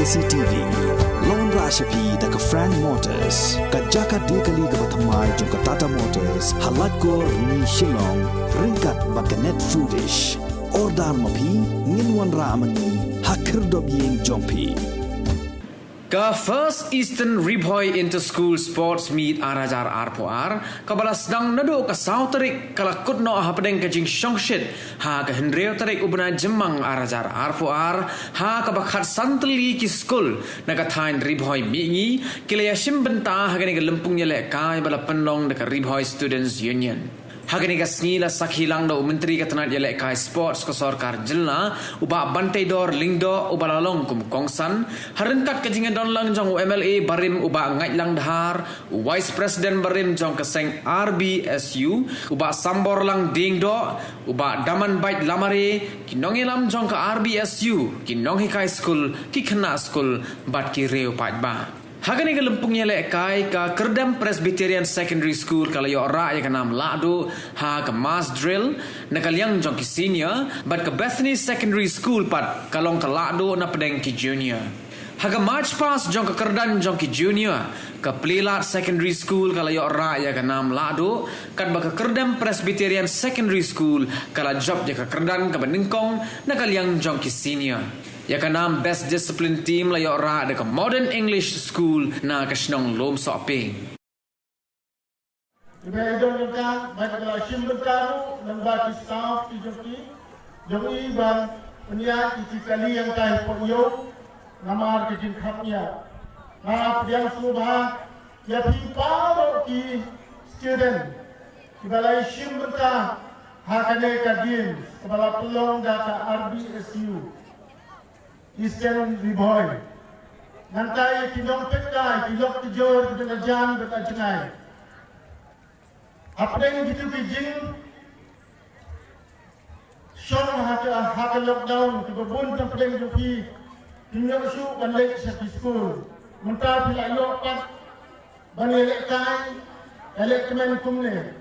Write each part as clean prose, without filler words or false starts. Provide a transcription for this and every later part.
KCTV Lon Rashapi daga Frank Motors kajaka dekali ga bathamai jong Tata Motors halat ko ni Shillong ringkat bakanet foodish ordal mapi nginwan ramani hakir dobyeng jongpi Ka First Eastern Ribhoy Inter-School Sports Meet Arajar Arpoar kabala sedang nado ka Sauterik kala kutno hapadeng ka jing Shongshit ha ka Hendreo tarik ubna Jemang Arajar Arpoar ha ka bakhat santli ki school naga thain Ribhoy mingi kilaya simbenta ha gani ka lempung yele kai bala pendong de ka Ribhoy Students Union Hagani ka snila sakhilang do menteri ka tanat yele kai sports ko sarkar jilna uba bantai dor lingdo uba lalong kum kongsan harenkat ka jinga don lang jong MLA barim uba ngai lang dhar vice president barim jong ka seng RBSU uba sambor lang dingdo uba daman bait lamare kinong ilam jong ka RBSU kinong hikai school ki khana school bat ki reu pat ba Hagani ka lempung yele kai ka Kerdam Presbyterian Secondary School kala yo ra ya kanam lado ha ka mass drill nakalyang jong ki senior but ka Bethany Secondary School pat kalong ka lado na pedeng ki junior Haga march past jong ka Kerdan jong ki junior ka Plilat Secondary School kala yo ra ya kanam lado kan ba ka Kerdam Presbyterian Secondary School kala job ya ka Kerdan ka Beningkong nakalyang jong ki senior Ya kanam best discipline team la yo ra de ka Modern English School na ka Shnong Lom Soping. Ibe idong ka bagala shimbentaru ng bati staff ti joki joki bang unya itikali yang kai po yo namar ke jin khapnya na yang subha ya pi paro ki student ibalai shimbenta hakane ka din kabala pelong data RBSU Eastern Ribhoy. Nantai kinong pekai, kilok tijor, kita jam, kita jengai. Apa yang gitu bijing? Syong haka lockdown, kita bun tempat joki. Tinggal su balik sa school. Mentah pila yokat, bani elekai, elekmen kumne.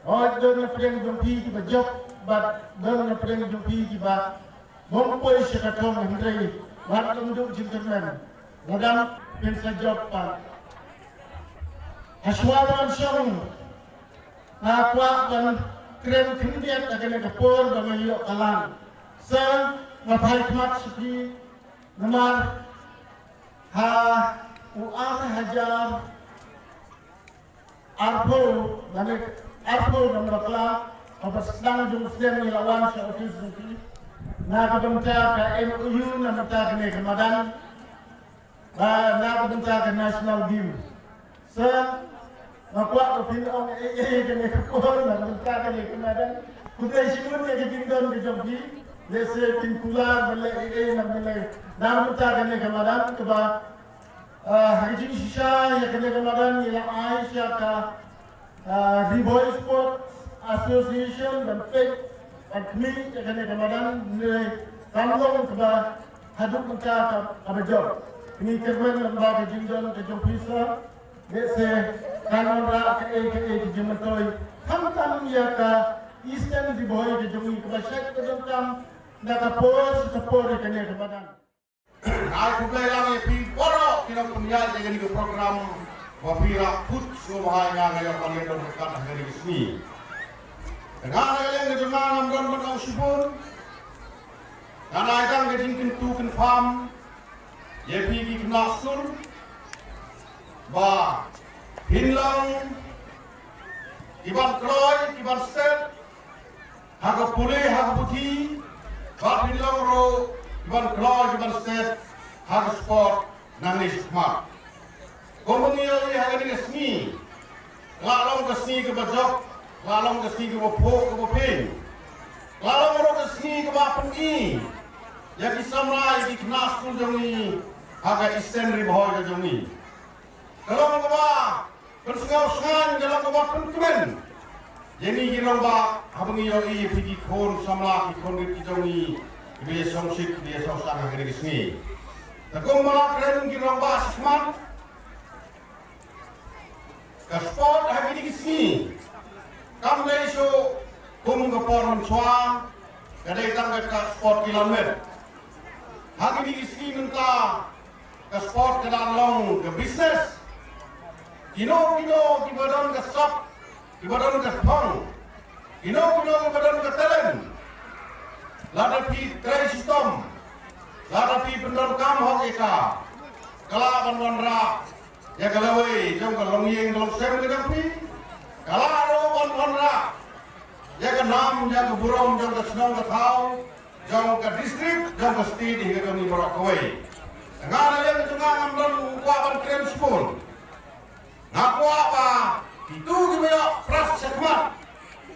Oh, doon na pala joki, kita job, but doon na pala joki, kita Mampu siya katong Hendrey, wala nung gentleman, ladang pinsa job pa. Aswaran siyang nakwa kan krem kindiat akan nakapur bagayo kalang. Sa mapahikmat siya namar ha uang hajar arpo ng bakla kapag sedang jumsdem nilawan sa office ng Nakabenta ka MOU na mata ka ni Ramadan nakabenta ka National Game sa makuha ko pinong ka ni Kakor nakabenta ka ni Ramadan kutay simun niya kitindon ka jombi lese tinkular bala nakabenta ka ni Ramadan kaba hajing siya ya ka ni Ramadan nila ay siya ka Ribhoy Sports Association dan fake Kami akan Ramadan nilai tamlong kepada hadap mereka kepada job. Ini kerana lembaga jinjon ke Jompisa, dese kanon ra ke Jematoy. Hamtam ya ka Eastern Ribhoy ke Jomi kepada syek ke Jomtam nakapos kapor ke Ramadan. Aku bilang pi poro kira punya jadi ke program wapira put semua yang kami lakukan hari ini. Dengan yang kejemangan dan berkau sibun, dan akan kejingkin tu confirm, ye pergi ke Nasur, bah hinlang, iban kroy, iban step, haga pulih, haga putih, bah hinlang ro, iban kroy, iban step, haga sport, nangis smart. Komunial ini haga ni resmi, lalong resmi ke bajak. Lalong ke sini ke bopeng, lalong orang ke sini ke bapengi, yang disamrai di kenas pun jangi, agak Eastern Ribhoy ke jangi. Kalau mengapa, persengau-sengan kalau mengapa pentuan, jadi kita mengapa habangi yoi pergi kon samla kon di jangi, dia songsik dia songsang ke sini. Tapi malah keren kita mengapa semangat, ke sport hari di sini. Kami isu kum ke forum suam, kadang-kadang ke sport kilometer. Hari ini sini minta ke sport ke dalam ke bisnes. Kino ki badan ke shop, ki badan ke thong. Kino ki badan ke talent. Lada pi trade system. Lada pi pendor kam hok eka. Kala ban ra ya kalawai jong ka long yeng long sem ke pi. Kala ro ban ra ya ka nam ya ka burom jong ka snong ka thau. Jong ka district jong ka state hingga kami borok kawai. Ngana yang cuma ngambil kuapan krem school. Ngaku apa? Itu kita pras sekmat.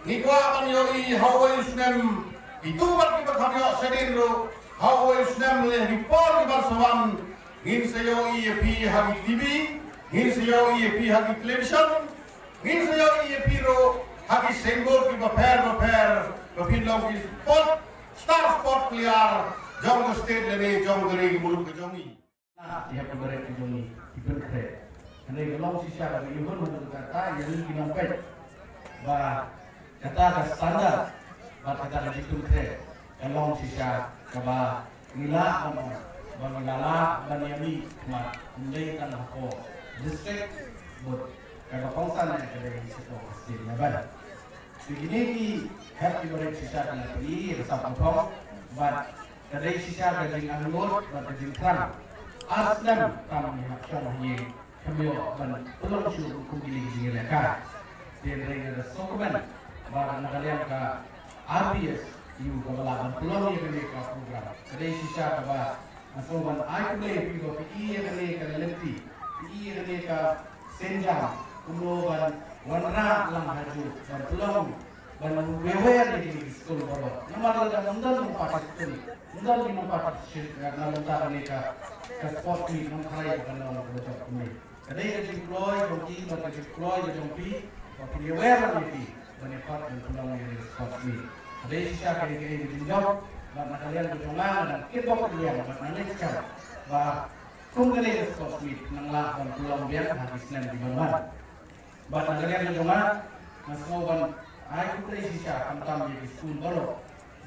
Ni kuapan yo I Hawaii Snem. Itu bar kita kami sediro Hawaii Snem le report di Barsawan. Ngin sayo IEP hagi TV, ngin sayo IEP hagi television, ngin sayo IEP ro hagi senggol kita pair, kepindong di sport, star sport liar, jong ke state lene jong dari mulut ke jongi. Ia keberat ke jongi, ibu kere. Anda kalau sisa bagi ibu menurut kata yang ini nampak, bah kata ke standar, bah kata ke ibu kere. Kalau sisa kaba nila Bangala dan Yami mat mendai tanah ko district bud kada pangsan na kada isto state level begini ki happy birthday sisa kana pili rasa potong but kada sisa kada anglot but kada kran aslam tam ni haksan hi kami ban tulong su kumili jingela ka den rega sokoban ba nagalian ka RBS yu kabalaban tulong ni ka program kada sisa ka ba Asoban I play pigo pi kene ka lenti pi kene ka senjang kumloban wanra lang haju dan tulong dan wewe di school boro namar da mundan mo participate mundan mo participate na lanta kene ka sport meet ng kaya ka na mo sa kumi kadai ka deploy jongi ba ka deploy jongi pa pi wewe ni pi ban part ng tulong ni sport meet kadai siya kene kene job Bapak kalian berjumlah dan kita kalian bapak nanti sekarang bah kungkali sport meet nanglah dan pulang biar habis nanti malam bapak kalian berjumlah masuk ban aku tadi sisa kantam di school baru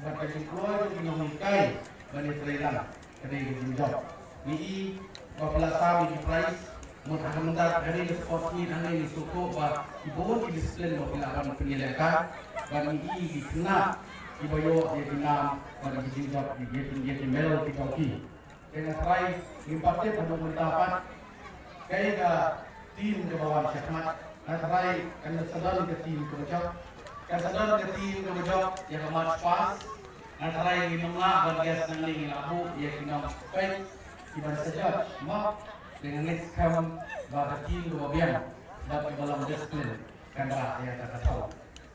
bapak keluar di nongkai bani trailan kedai job ni bapak sabi di price mentar dari sport meet ini suku bah ibu di disiplin bapak lawan penyelenggaraan bani di kena ibayo dia dinam pada dijinjak dia melo di kaki dengan try impakte pada mentapan kaya ka tim ke bawah syakmat na try kan sadar ke tim ke bawah kan sadar ke tim ke bawah yang match pass na try minumna bagias nang ning labu ya kinam kai iban saja mak dengan next come ba tim ke bawah dapat dalam disiplin kan ya kata tahu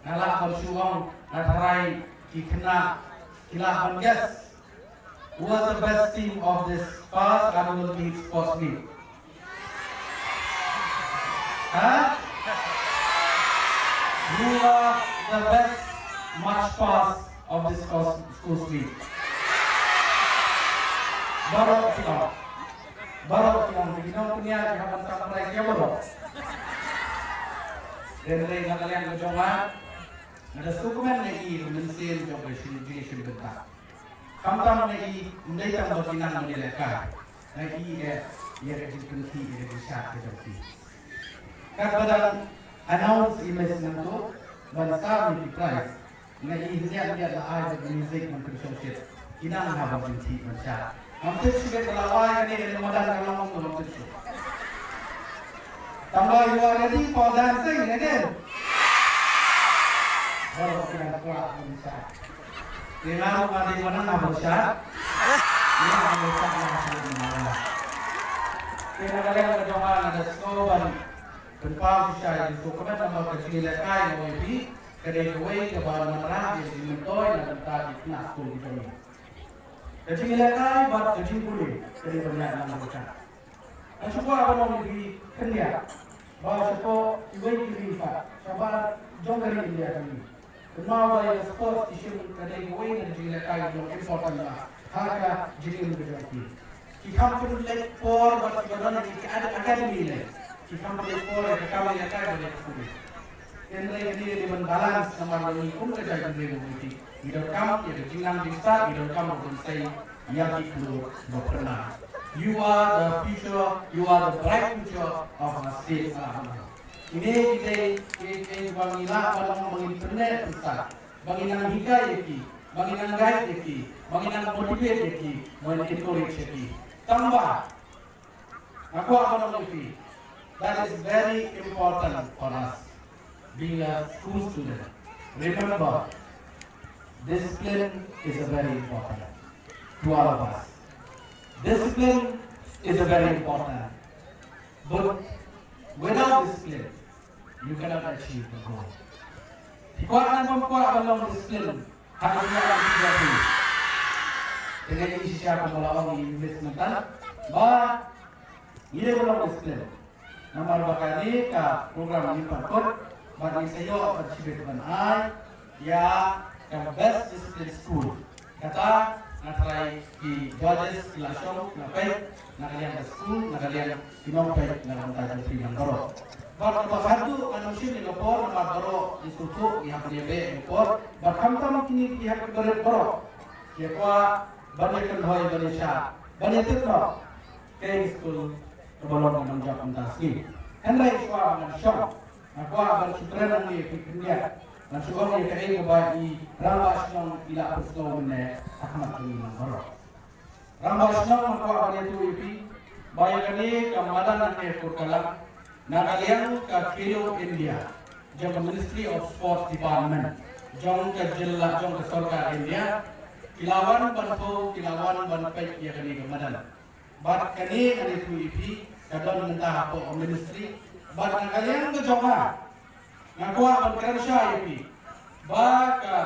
nala konsuang na try Kena Kilahan guess who was the best team of this past annual meet sports meet? Huh? Who was the best match pass of this sports meet? Baru kita punya jawaban sampai dia baru. Dan mereka kalian berjuang. Ada dokumen lagi mensil job registration bentak. Kamtam lagi mendai tam baginan menilai lagi ya registration fee bisa terjadi. Kadang announce email nanti bangsa di price. Lagi dia ada ada music menconsulted. Ina haba binti macam. Hampir sudah terlawai ni dengan modal kalau mau menconsul. Tambah you are ready for dancing again. Kalau kita kuat bisa. Dengan mandi mana nak bersah? Ini nak bersah yang mana? Kita kalian berdoa ada sekolah berpau bisa itu kepada tambah kecil lekai lebih kedai kue kebaran merah di mentoi dan tadi nak school di sini. Kecil lekai buat kecil kulit kedai banyak nama bersah. Cuba apa mau lebih kerja? Bawa sepo kue kiri pak. Coba jom dari India kami. Kenapa yang sport isu kadang kue dan juga kaya yang important lah. Harga jadi lebih baik. Kita perlu lihat for bagaimana kita ada akademi ni. Kita perlu for kalau yang kaya boleh sebut. Yang lain ini dengan balance sama dengan pun kerja yang lebih. Hidup kamu, hidup jilang bisa, hidup kamu pun saya yang itu berpernah. You are the future, you are the bright future of our state. Ini kita bangila balang menginternet besar, banginang hikayat ki, banginang guide ki, banginang motivate ki, encourage ki. Tambah, aku akan lebih. That is very important for us, being a school student. Remember, discipline is a very important to all of us. Discipline is a very important, but without discipline, you cannot achieve the goal. Ikuatan pemkuat balong disiplin harusnya akan terjadi. Dengan ini siapa melawan investment bah ini balong disiplin. Nomor bakari ke program ini perkut bagi saya participate ai ya ke best discipline school. Kata natrai di Jodis Kilasong napai nakalian ke school nakalian kinongpai nakalian pinang koro. Bapak satu manusia di Nepal, nomor baru di suku yang berdiri Nepal. Bahkan kami kini pihak berdiri baru. Siapa banyak kendhoi Indonesia, banyak tetap ke school kebalon menjawab mentasi. Henry Suara mensyok, aku akan sutran di India. Nasukan yang kaya kebayi Rambas yang tidak bersama dengan Ahmad Kini Baru. Rambas yang aku akan itu ipi, banyak ini kemadan yang ekor kalam. Nakalian ke Kilo India, jom Ministry of Sports Department, jom ke Jilla, jom ke Sarkar India, kilawan bantu, kilawan banpek ya kini kemadan. Bat kini kini tuipi, kadang mentah apa Ministry, bat nakalian ke Joma, ngakuah bankerja ipi, bat ke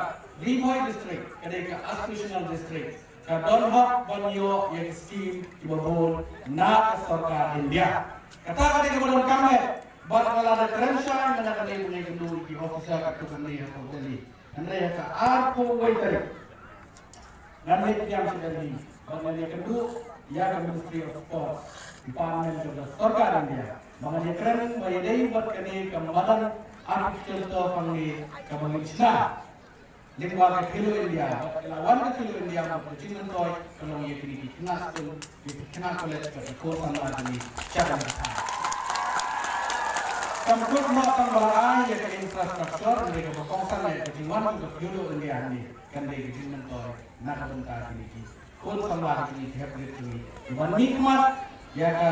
Riboy District, kini ke Aspirational District, kadang hak banyo yang scheme ibabun na ke Sarkar India. Katakan di kemudian kami, bakal ada kerensya menakan ibu yang kedua di officer kat kami yang kembali. Anda yang ke arpo waiter, nanti yang sudah di, bakal yang kedua, yang Ministry of Sports, Department of Sarkar India. Bakal yang keren, bayi day buat kami kemadan artificial to kami kami Cina. Lingkungan ke Kilo India, lawan ke Kilo India, bakal cincin toy, kalau ia kini kena school, kena college ke sekolah sama ini, cara mereka. Kampus makan balaan ya ke infrastruktur, mereka berkongsan ya ke jiwan ke Kilo India ini, kan mereka cincin toy, nak bentar ini, kul sama ini, tiap ini, iban nikmat ya ke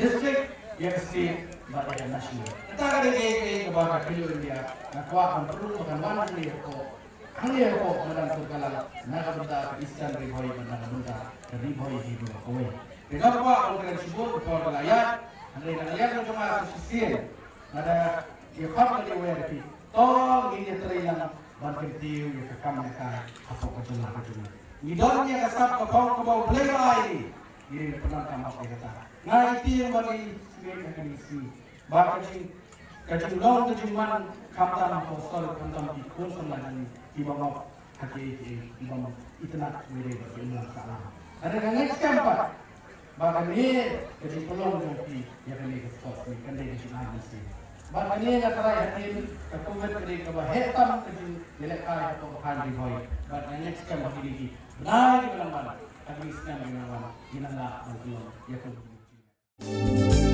district, ya ke state, bapak ya nasional. Kita ada ke bawah Kilo India, nak kuat perlu makan mana ini kok. Kali ya kok medan turkalan naga bentar ke Eastern Riboy medan bentar ke Riboy hidup kowe. Dengan apa orang tersebut kepada rakyat, rakyat cuma susah. Ada yang apa dia WRP. Tol ini terilang bankertiu ya ke kamera apa kejelah. Idolnya kesap ke bau belai. Ini penonton apa kata. Nah itu yang bagi sebagai kondisi. Bahkan kacung long kacung man kamtan apostol kamtan ikut sembilan ibang hati ibang itulah mereka berilmu salah. Ada yang next camp bahkan ini kacung pelong nanti yang kini sport ni kan dia cuma mesti. Bahkan ini yang terakhir hati kekuat kini kebahetam kacung dilekai atau hari boy. Bahkan next camp ini benar di mana-mana. Kami sekarang di mana-mana. Inilah bantuan yang